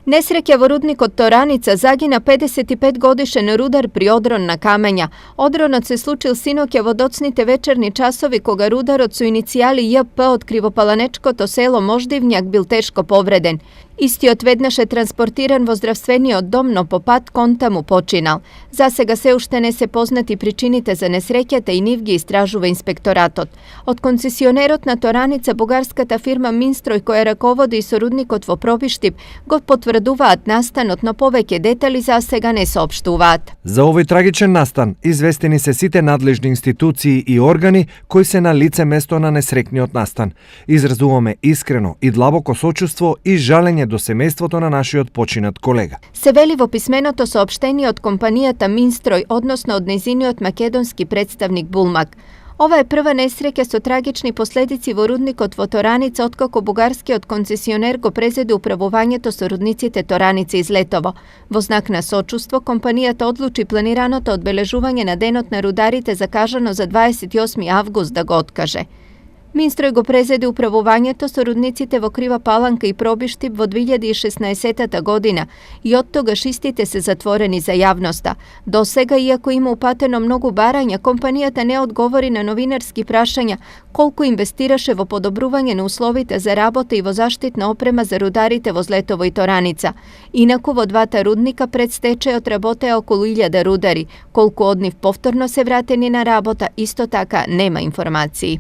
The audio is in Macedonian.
Nesreća vo rudnik od Toranica zagina 55-godišen rudar pri odron na kamenja. Odronot se slučil sinokja vodocnite večerni časovi koga rudarot su inicijali JP od Krivopalanečko to selo Moždivnjak bil teško povreden. Isti odvednaše transportiran vo zdravstvenije od domno po pad konta mu počinal. Zasega se uštene se poznati pričinite za nesrećate i nivgi istražuva inspektoratot. Od koncesionerot na Toranica bugarskata firma Minstroj koja rakovodi so rudnikot vo Probištip go potvrduvaat nastanot, no повеќе детали засега не соопштуваат. За овој трагичен настан известени се сите надлежни институции и органи кои се на лице место на несрекниот настан. Изразуваме искрено и длабоко сочувство и жалење до семејството на нашиот починат колега. Се вели во писменото соопштение од компанијата Минстрој, односно од незиниот македонски представник Булмак. Ова е прва несреќа со трагични последици во рудникот во Тораница откако бугарскиот концесионер го презеде управувањето со рудниците Тораница из Летово. Во знак на сочувство, компанијата одлучи планираното одбележување на денот на рударите закажано за 28. август да го откаже. Минстрој го презеде управувањето со рудниците во Крива Паланка и Пробиштип во 2016 година и од тогаш истите се затворени за јавноста. До сега, иако има упатено многу барања, компанијата не одговори на новинарски прашања колку инвестираше во подобрување на условите за работа и во заштитна опрема за рударите во Злетово и Тораница. Инаку во двата рудника пред стечајот работеа околу 1000 рудари. Колку од нив повторно се вратени на работа, исто така нема информации.